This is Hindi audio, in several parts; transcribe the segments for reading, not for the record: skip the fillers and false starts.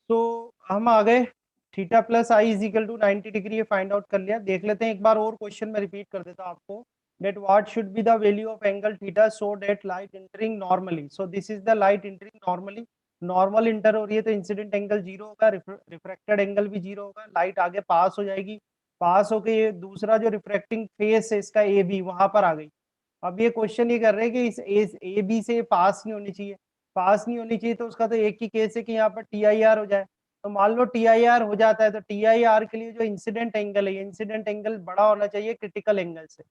तो हम आ गए theta plus i is equal to 90 degree, ये फाइंड आउट कर लिया। देख लेते हैं एक बार और क्वेश्चन में रिपीट कर देता हूं आपको। that what should be the value of angle theta so that light entering normally, so this is the light entering normally, normal inter हो रही है तो इंसिडेंट एंगल जीरो होगा, रिफ्रैक्टेड एंगल भी जीरो होगा, लाइट आगे पास हो जाएगी, पास होके ये दूसरा जो रिफ्रैक्टिंग फेस है इसका ए बी वहां पर आ गई। अब ये क्वेश्चन ये कर रहे हैं कि इस ए बी से पास नहीं होनी चाहिए, पास नहीं होनी चाहिए तो उसका तो एक ही केस है कि यहाँ पर टी आई आर हो जाए। तो मान लो टी आई आर हो जाता है तो टी आई आर के लिए जो इंसिडेंट एंगल है, इंसिडेंट एंगल बड़ा होना चाहिए क्रिटिकल एंगल से।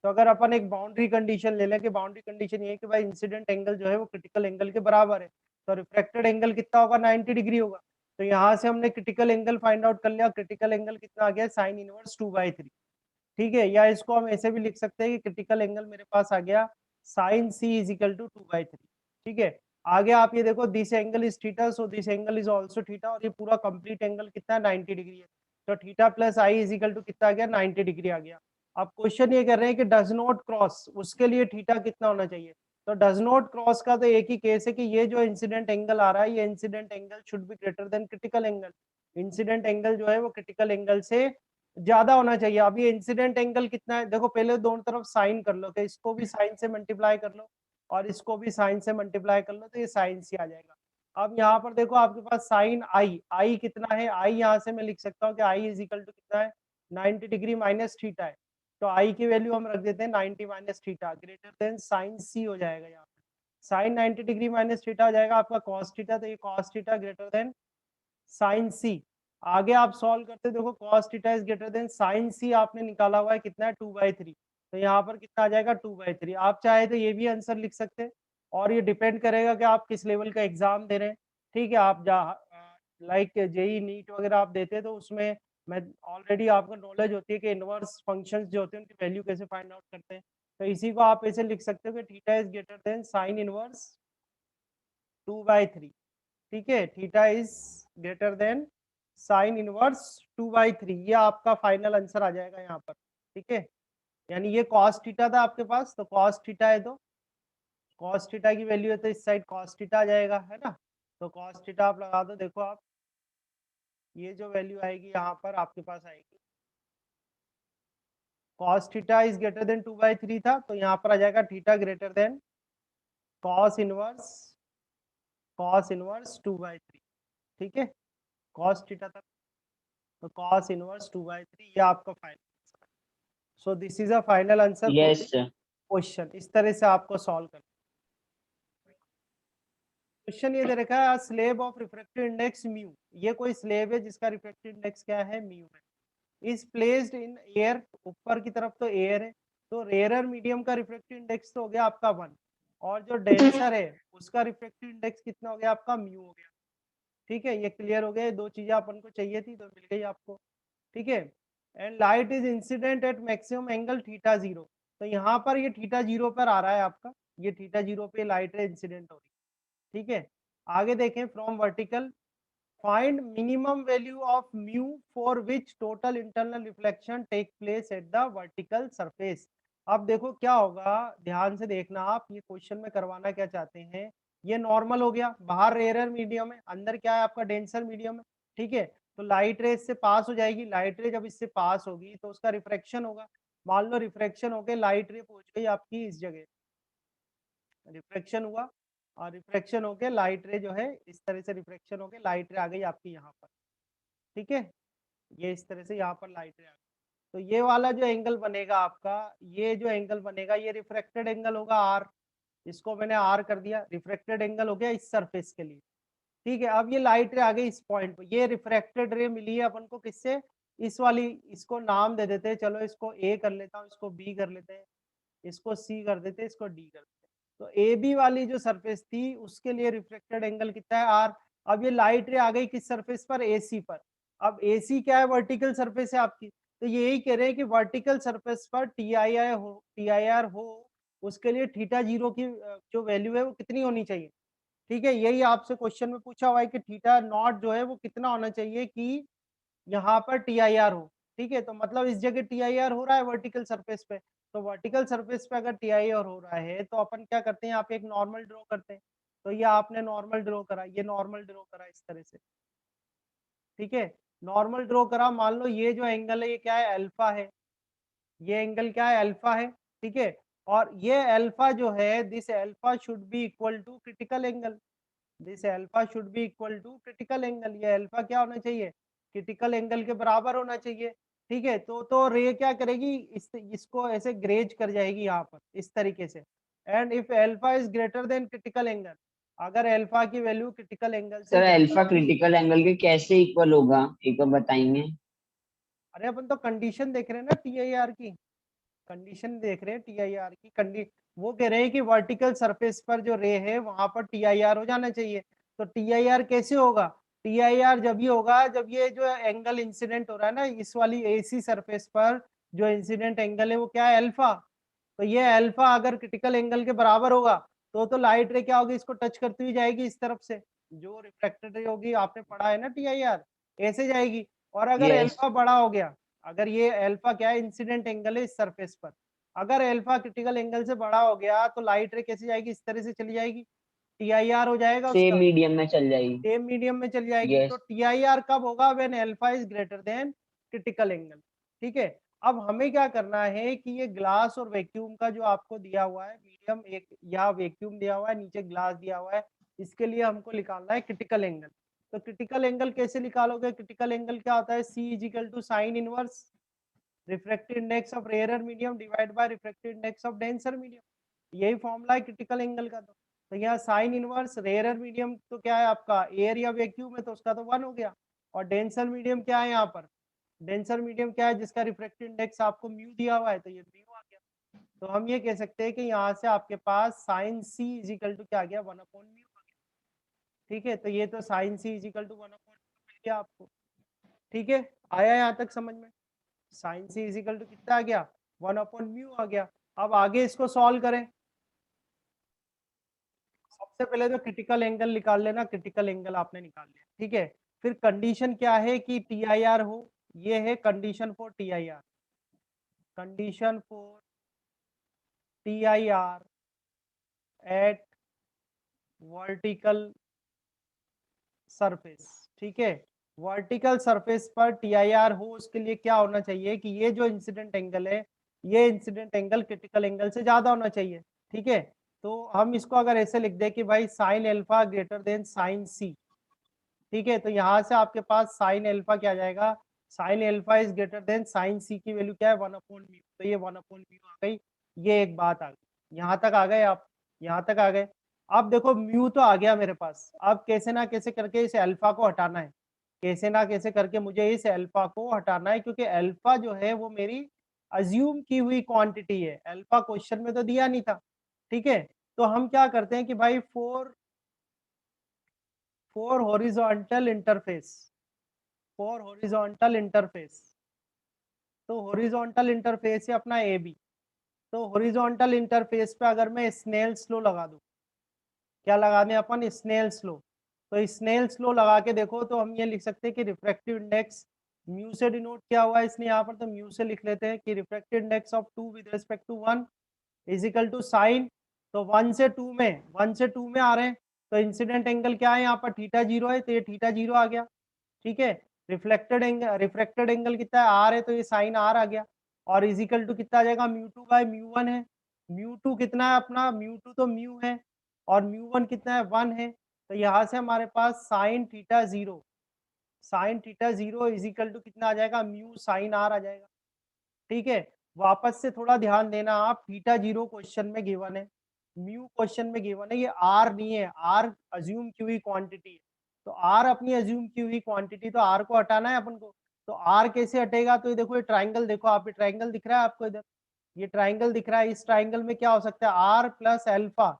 तो अगर अपन एक बाउंड्री कंडीशन ले लें कि बाउंड्री कंडीशन ये है कि भाई इंसिडेंट एंगल जो है वो क्रिटिकल एंगल के बराबर है, तो रिफ्रैक्टेड एंगल कितना होगा, 90 डिग्री होगा। तो यहाँ से हमने क्रिटिकल एंगल फाइंड आउट कर लिया, क्रिटिकल एंगल कितना आ गया, साइन इनवर्स 2/3। ठीक है, या इसको हम ऐसे भी लिख सकते हैं कि क्रिटिकल एंगल मेरे पास आ गया sine C is equal to 2/3। ठीक है, आगे आप ये देखो this angle is theta, so this angle is also theta, और ये पूरा कंप्लीट एंगल कितना है, 90 डिग्री है। तो theta plus i is equal to कितना आ गया, 90 डिग्री आ गया। अब क्वेश्चन ये कर रहे हैं कि डज नॉट क्रॉस, उसके लिए थीटा कितना होना चाहिए। तो डज नॉट क्रॉस का तो एक ही केस है कि ये जो इंसिडेंट एंगल आ रहा है, ये incident angle should be greater than critical angle. Incident angle जो है वो क्रिटिकल एंगल से ज्यादा होना चाहिए। अब ये इंसिडेंट एंगल कितना है, देखो पहले दोनों तरफ साइन कर लो, कि इसको भी साइन से मल्टीप्लाई कर लो और इसको भी साइन से मल्टीप्लाई कर लो, तो ये साइन सी आ जाएगा। अब यहाँ पर देखो आपके पास साइन आई, आई कितना है, आई यहाँ से मैं लिख सकता हूँ कि आई इज इक्वल टू कितना है, 90 डिग्री माइनस थीटा है। तो आई की वैल्यू हम रख देते हैं 90 minus theta greater than sine C हो जाएगा। यहाँ पे साइन 90 डिग्री माइनस थीटा हो जाएगा आपका कॉस थीटा, तो ये cos theta greater than sine C. आगे आप सॉल्व करते देखो cos theta is greater than sine C, आपने निकाला हुआ है कितना है, 2/3। तो यहाँ पर कितना आ जाएगा, 2/3। आप चाहे तो ये भी आंसर लिख सकते हैं, और ये डिपेंड करेगा कि आप किस लेवल का एग्जाम दे रहे हैं। ठीक है, आप लाइक जेई नीट वगैरह आप देते हैं तो उसमें मैं ऑलरेडी आपको नॉलेज होती है कि इनवर्स फंक्शंस जो होते हैं उनकी वैल्यू कैसे फाइंड आउट करते हैं। तो इसी को आप ऐसे लिख सकते हो कि theta is greater than sine inverse 2/3। ठीक है, theta is greater than sine inverse 2/3, ये आपका फाइनल आंसर आ जाएगा यहाँ पर। ठीक है, यानी ये कॉस थीटा था आपके पास, तो कॉस थीटा है, तो कॉस थीटा की वैल्यू है तो इस साइड कॉस थीटा आ जाएगा, है ना। तो कॉस थीटा आप लगा दो, देखो आप ये जो वैल्यू आएगी यहाँ पर आपके पास आएगी, cos theta is greater then 2/3 था, तो यहाँ पर आ जाएगा theta greater then cos inverse, cos inverse 2/3। ठीक है, कॉस थीटा तक, तो कॉस इनवर्स 2/3 ये आपका final. So this is a final answer for yes this sir. Question. इस तरह से आपको सॉल्व करना। क्वेश्चन ये दे रखा है slab of refractive index mu, ये कोई स्लेब है जिसका रिफ्रैक्टिव इंडेक्स क्या है, म्यू है, इज प्लेस्ड इन एयर, ऊपर की तरफ तो एयर है, तो रेयरर मीडियम का रिफ्रैक्टिव इंडेक्स तो हो गया आपका 1, और जो डेंसर है उसका रिफ्रैक्टिव इंडेक्स कितना हो गया आपका, म्यू हो गया। ठीक है, ये क्लियर हो गया, दो चीजें अपन को चाहिए थी तो मिल गई आपको। ठीक है, and light is incident at maximum angle theta zero, तो यहाँ पर ये थीटा जीरो पर आ रहा है आपका, ये थीटा जीरो पे लाइट है इंसिडेंट हो रही है। ठीक है, आगे देखें, from vertical find minimum value of mu for which total internal reflection take place at the vertical surface. अब देखो क्या होगा, ध्यान से देखना आप, ये क्वेश्चन में करवाना क्या चाहते हैं, ये नॉर्मल हो गया, बाहर रेयर मीडियम है, अंदर क्या है आपका डेंसर मीडियम है। ठीक है, तो लाइट रे इससे पास हो जाएगी, लाइट रे जब इससे पास होगी तो उसका रिफ्रैक्शन होगा। मान लो रिफ्रैक्शन होके लाइट रे पहुंच गई आपकी इस जगह, रिफ्रैक्शन हुआ, और रिफ्रैक्शन होके लाइट रे जो है इस तरह से रिफ्रैक्शन होके लाइट रे आ गई आपकी यहाँ पर। ठीक है, ये इस तरह से यहाँ पर लाइट रे आ गई, तो ये वाला जो एंगल बनेगा आपका, ये जो एंगल बनेगा ये रिफ्रैक्टेड एंगल होगा आर, इसको मैंने आर कर दिया, रिफ्रैक्टेड एंगल हो गया इस सरफेस के लिए। ठीक है, अब ये लाइट रे आ गई इस पॉइंट पे, ये रिफ्रैक्टेड रे मिली है अपन को किससे, इस वाली, इसको नाम दे देते हैं, चलो इसको ए कर लेता हूँ, इसको बी कर लेते हैं, इसको सी कर देते हैं, इसको डी कर देते हैं। तो ए बी वाली जो सरफेस थी उसके लिए रिफ्लेक्टेड एंगल कितना है, आर। अब ये लाइट रे आ गई किस सरफेस पर, ए सी पर। अब ए सी क्या है, वर्टिकल सरफेस है आपकी, तो यही कह रहे हैं कि वर्टिकल सरफेस पर टी आई आई हो, टी आई आर हो, उसके लिए थीटा जीरो की जो वैल्यू है वो कितनी होनी चाहिए। ठीक है, यही आपसे क्वेश्चन में पूछा हुआ है कि थीटा नॉट जो है वो कितना होना चाहिए कि यहाँ पर टी आई आर हो। ठीक है, तो मतलब इस जगह टी आई आर हो रहा है वर्टिकल सरफेस पे, तो वर्टिकल सरफेस पे अगर टी आई आर हो रहा है तो अपन क्या करते हैं, यहाँ पे एक नॉर्मल ड्रॉ करते हैं। तो ये आपने नॉर्मल ड्रॉ करा, ये नॉर्मल ड्रॉ करा इस तरह से। ठीक है, नॉर्मल ड्रॉ करा, मान लो ये जो एंगल है ये क्या है, अल्फा है, ये एंगल क्या है, अल्फा है, ठीक है, और ये अल्फा जो है, this alpha should be equal to critical angle, this alpha should be equal to critical angle, ये अल्फा क्या होना चाहिए, क्रिटिकल एंगल के बराबर होना चाहिए, ठीक है। तो रे क्या करेगी, इसको ऐसे ग्रेज कर जाएगी यहाँ पर इस तरीके से, and if alpha is greater than critical angle, अगर अल्फा की वैल्यू क्रिटिकल एंगल से सर ज्यादा अल्फा होगी, क्रिटिकल एंगल के कैसे इक्वल होगा, एक बार बताएंगे? अरे अपन तो कंडीशन देख रहे हैं ना TIR की, कंडीशन देख रहे हैं TIR की वो कह रहे हैं कि वर्टिकल सरफेस पर जो रे है वहां पर TIR हो जाना चाहिए। तो TIR कैसे होगा, TIR जब ये होगा जब ये जो एंगल इंसिडेंट हो रहा है ना इस वाली AC सरफेस पर, जो इंसिडेंट एंगल है वो क्या है, अल्फा, तो ये अल्फा अगर क्रिटिकल एंगल के बराबर होगा तो लाइट रे क्या होगी, इसको टच करती हुई जाएगी इस तरफ से, जो रिफ्लेक्टेड रे होगी, आपने पढ़ा है ना TIR, ऐसे जाएगी। और अगर यस। अल्फा बड़ा हो गया, अगर ये अल्फा क्या है, इंसिडेंट एंगल है इस सरफेस पर, अगर अल्फा क्रिटिकल एंगल से बड़ा हो गया तो लाइट रे कैसे जाएगी, इस तरह से चली जाएगी, TIR हो जाएगा सेम उसका, मीडियम में चल जाएगी। सेम मीडियम में चली जाएगी। तो यस। TIR कब होगा, when alpha is greater than critical angle, ठीक है। अब हमें क्या करना है कि ये ग्लास और वैक्यूम का जो आपको दिया हुआ है मीडियम, एक या वैक्यूम दिया हुआ है, नीचे ग्लास दिया हुआ है, इसके लिए हमको निकालना है क्रिटिकल एंगल। तो क्रिटिकल एंगल कैसे निकालोगे, क्रिटिकल एंगल क्या होता है, C is equal to sine inverse refractive index of rare medium divide by refractive index of denser medium, यही फॉर्मूला है क्रिटिकल एंगल का। तो यहाँ साइन इनवर्स रेयर मीडियम तो क्या है आपका, एयर या वैक्यूम है, तो उसका तो 1 हो गया, और डेंसर मीडियम क्या है यहाँ पर, डेंसर मीडियम क्या है, जिसका रिफ्रैक्टिव इंडेक्स आपको म्यू दिया हुआ है, तो ये म्यू आ गया। तो हम ये कह सकते हैं कि यहाँ से आपके पास sine C is equal to क्या आ गया, 1/म्यू आ गया, ठीक है। तो ये तो sine C is equal to 1/म्यू मिल गया आपको, ठीक है, आया यहाँ तक समझ में, sine C is equal to कितना आ गया, 1/म्यू आ गया। अब आगे इसको सॉल्व करें, सबसे पहले तो क्रिटिकल एंगल निकाल लेना, क्रिटिकल एंगल आपने निकाल लिया, ठीक है। फिर कंडीशन क्या है कि TIR हो, ये है condition for TIR, condition for TIR at vertical surface, ठीक है, वर्टिकल सरफेस पर TIR हो, उसके लिए क्या होना चाहिए कि ये जो इंसिडेंट एंगल है, ये इंसिडेंट एंगल क्रिटिकल एंगल से ज्यादा होना चाहिए, ठीक है। तो हम इसको अगर ऐसे लिख दे कि भाई sine alpha greater than sine C, ठीक है, तो यहाँ से आपके पास साइन अल्फा क्या आ जाएगा, sine alpha is greater than sine C की वैल्यू क्या है, 1/म्यू, तो ये 1/म्यू आ गई, ये एक बात आ गई, यहाँ तक आ गए आप, यहाँ तक आ गए। अब देखो म्यू तो आ गया मेरे पास, अब कैसे ना कैसे करके इस अल्फा को हटाना है, कैसे ना कैसे करके मुझे इस अल्फा को हटाना है, क्योंकि अल्फा जो है वो मेरी अज्यूम की हुई क्वांटिटी है, अल्फा क्वेश्चन में तो दिया नहीं था, ठीक है। तो हम क्या करते हैं कि भाई four horizontal interface, for horizontal interface, तो हॉरिजॉन्टल इंटरफेस है अपना AB, तो हॉरिजॉन्टल इंटरफेस पे अगर मैं स्नेल्स लॉ लगा दूं, क्या लगा दें अपन, स्नेल्स लॉ, तो स्नेल्स लॉ लगा के देखो तो हम ये लिख सकते हैं कि रिफ्रैक्टिव इंडेक्स म्यू से डिनोट किया हुआ है इसने यहाँ पर, तो म्यू से लिख लेते हैं कि refractive index of 2 with respect to 1 is equal to sine, तो 1 से 2 में आ रहे हैं, तो इंसिडेंट एंगल क्या है यहाँ पर, θ0 है, तो ये θ0 आ गया, ठीक है। रिफ्लेक्टेड एंगल कितना है, R है, तो ये साइन R आ गया, और इजिकल टू कितना आ जाएगा, μ2/μ1 है, μ2 कितना है अपना, μ2 तो म्यू है, और μ1 कितना है, 1 है, तो यहाँ से हमारे पास साइन θ0 इजिकल टू कितना आ जाएगा, म्यू साइन R आ जाएगा, ठीक है। वापस से थोड़ा ध्यान देना आप, θ0 क्वेश्चन में गिवन है, म्यू क्वेश्चन में गिवन है, ये R नहीं है, R अज्यूम की हुई क्वांटिटी है, तो R अपनी अज्यूम की हुई क्वांटिटी, तो R को हटाना है अपन को, तो R कैसे हटेगा, तो ये देखो ये ट्राइंगल देखो आप, ये ट्राइंगल दिख रहा है आपको इधर, ये ट्राइंगल दिख रहा है, इस ट्राइंगल में क्या हो सकता है, R plus alpha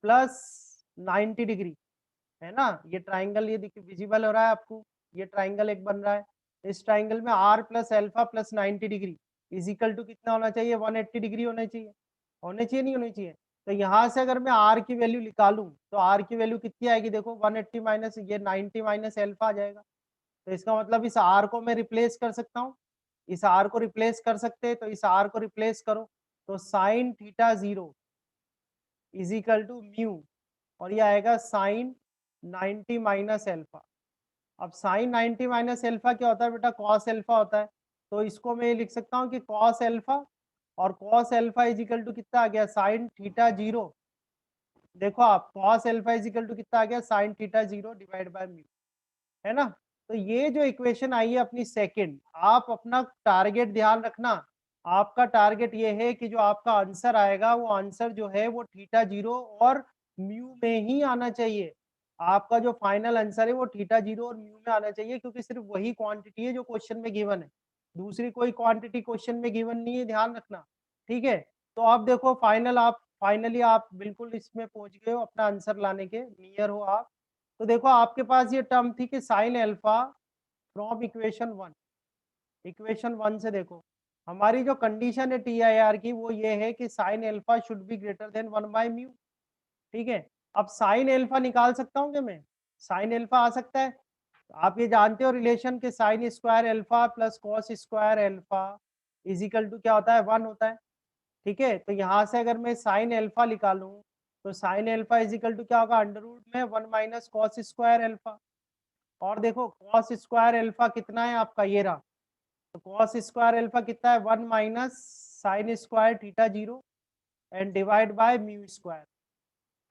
plus 90 degree, है ना, ये ट्राइंगल ये विजिबल हो रहा है आपको, ये ट्राइंगल एक बन रहा है, इस ट्राइंगल में R plus alpha plus 90 degree is equal to कितना होना चाहिए, 180 डिग्री होना चाहिए, होने चाहिए नहीं होनी चाहिए। तो यहाँ से अगर मैं R की वैल्यू निकालूं तो R की वैल्यू कितनी आएगी, देखो 180 माइनस ये 90 माइनस अल्फा आ जाएगा, तो इसका मतलब इस R को मैं रिप्लेस कर सकता हूँ, इस R को रिप्लेस कर सकते हैं, तो इस R को रिप्लेस करो, तो sine θ0 is equal to mu, और ये आएगा साइन 90 माइनस अल्फा, अब साइन 90 माइनस एल्फा क्या होता है बेटा, कॉस एल्फा होता है। तो इसको मैं लिख सकता हूँ कि कॉस एल्फा, और cos alpha is equal to कितना आ गया, साइन थीटा 0। देखो आप cos alpha is equal to कितना आ गया, sine theta 0 divide by mu, है ना। तो ये जो इक्वेशन आई है अपनी सेकंड, आप अपना टारगेट ध्यान रखना, आपका टारगेट ये है कि जो आपका आंसर आएगा वो आंसर जो है वो थीटा 0 और म्यू में ही आना चाहिए। आपका जो फाइनल आंसर है वो थीटा 0 और म्यू में आना चाहिए, क्योंकि सिर्फ वही क्वांटिटी है जो क्वेश्चन में गिवन है, दूसरी कोई क्वांटिटी क्वेश्चन में गिवन नहीं है, ध्यान रखना। ठीक है, तो आप देखो फाइनली आप बिल्कुल इसमें पहुंच गए हो अपना आंसर लाने के नियर हो आप। तो देखो आपके पास ये टर्म थी कि साइन एल्फा फ्रॉम इक्वेशन 1 से देखो हमारी जो कंडीशन है टी आई आर की वो ये है कि sine alpha should be greater than 1/μ। ठीक है, अब साइन एल्फा निकाल सकता हूँ क्या मैं, साइन एल्फा आ सकता है। आप ये जानते हो रिलेशन के sine square alpha plus cos square alpha is equal to क्या होता है, 1 होता है। ठीक है, तो यहाँ से अगर मैं साइन एल्फा निकालूं तो sine alpha is equal to क्या होगा, अंडर रूट में 1 माइनस कॉस स्क्वायर एल्फा। और देखो कॉस स्क्वायर एल्फा कितना है आपका, ये रहा। तो कॉस स्क्वायर एल्फा कितना है, 1 minus sign square theta 0 and divide by mu square,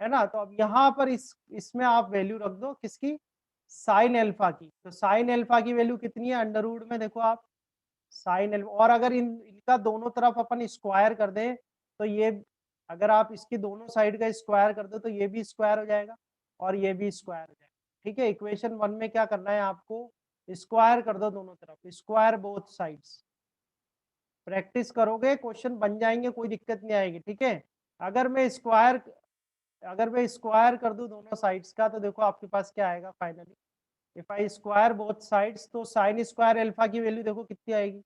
है ना। तो अब यहाँ पर इसमें आप वैल्यू रख दो किसकी, साइन एल्फा की। तो साइन एल्फा की वैल्यू कितनी है, अंडर रूट में देखो आप साइन एल्फा, और अगर इनका दोनों तरफ अपन स्क्वायर कर दें तो ये, अगर आप इसकी दोनों साइड का स्क्वायर कर दो तो ये भी स्क्वायर हो जाएगा और ये भी स्क्वायर हो जाएगा। ठीक है, इक्वेशन 1 में क्या करना है आपको, स्क्वायर कर दो दोनों तरफ, स्क्वायर बोथ साइड्स। प्रैक्टिस करोगे क्वेश्चन बन जाएंगे, कोई दिक्कत नहीं आएगी। ठीक है, अगर मैं स्क्वायर अगर मैं स्क्वायर कर दूं दोनों साइड्स का तो देखो आपके पास क्या आएगा finally, if I square both sides तो साइन स्क्वायर एल्फा की वैल्यू देखो कितनी आएगी,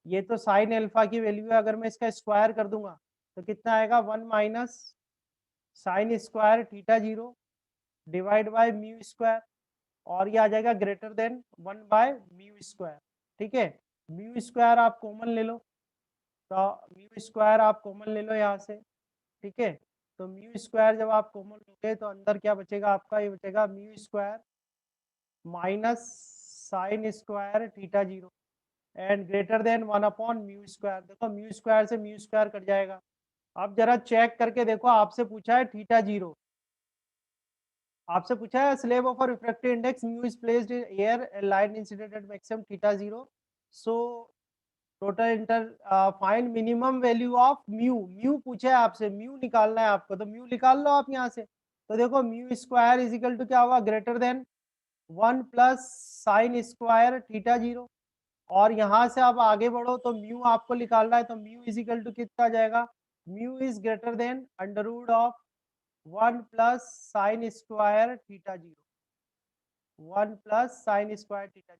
ये तो साइन एल्फा की वैल्यू है, अगर मैं इसका स्क्वायर कर दूंगा तो कितना आएगा, 1 minus sign square theta 0 divide by mu square, और ये आ जाएगा greater than 1 by mu square. ठीक है, म्यू स्क्वायर आप कॉमन ले लो, तो म्यू स्क्वायर आप कॉमन ले लो यहाँ से। ठीक है, तो म्यू स्क्वायर जब आप कॉमन लोगे तो अंदर क्या बचेगा आपका, ये बचेगा mu square minus sign square theta 0 and greater than 1 upon mu square. देखो म्यू स्क्वायर से म्यू स्क्वायर कट जाएगा। अब जरा चेक करके देखो, आपसे पूछा है थीटा 0, आपसे पूछा है slab of refractive index mu is placed in air light incident at maximum theta 0, so total inter find minimum value of mu. Mu पूछा है आपसे, म्यू निकालना है आपको, तो म्यू निकाल लो आप यहाँ से। तो देखो mu square is equal to क्या होगा, greater than 1 plus sine square theta 0, और यहाँ से आप आगे बढ़ो तो म्यू आपको निकालना है, तो म्यू इज इक्वल टू कितना आ जाएगा, mu is greater than under root of 1 plus sine square theta 0, 1 plus sine square theta 0।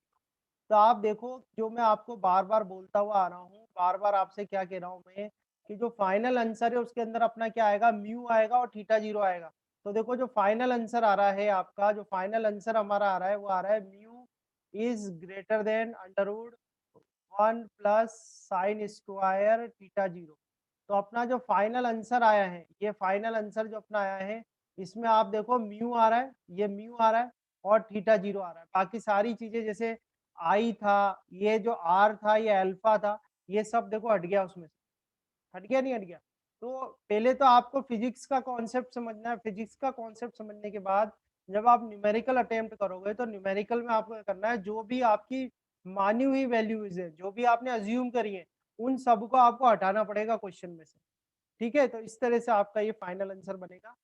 तो आप देखो जो मैं आपको बार बार बोलता हुआ आ रहा हूँ, बार बार आपसे क्या कह रहा हूँ मैं, कि जो फाइनल आंसर है उसके अंदर अपना क्या आएगा, म्यू आएगा और थीटा 0 आएगा। तो देखो जो फाइनल आंसर आ रहा है आपका, जो फाइनल आंसर हमारा आ रहा है वो आ रहा है mu is greater than under root 1 plus sine square theta 0। तो अपना जो फाइनल आंसर आया है, ये फाइनल आंसर जो अपना आया है, इसमें आप देखो म्यू आ रहा है, ये म्यू आ रहा है और थीटा 0 आ रहा है। बाकी सारी चीजें जैसे आई था, ये जो आर था, ये अल्फा था, ये सब देखो हट गया उसमें से, हट गया नहीं हट गया। तो पहले तो आपको फिजिक्स का कॉन्सेप्ट समझना है, फिजिक्स का कॉन्सेप्ट समझने के बाद जब आप न्यूमेरिकल अटेम्प्ट करोगे तो न्यूमेरिकल में आपको क्या करना है, जो भी आपकी मानी हुई वैल्यूज है, जो भी आपने अज्यूम करी है, उन सबको आपको हटाना पड़ेगा क्वेश्चन में से। ठीक है, तो इस तरह से आपका ये फाइनल आंसर बनेगा।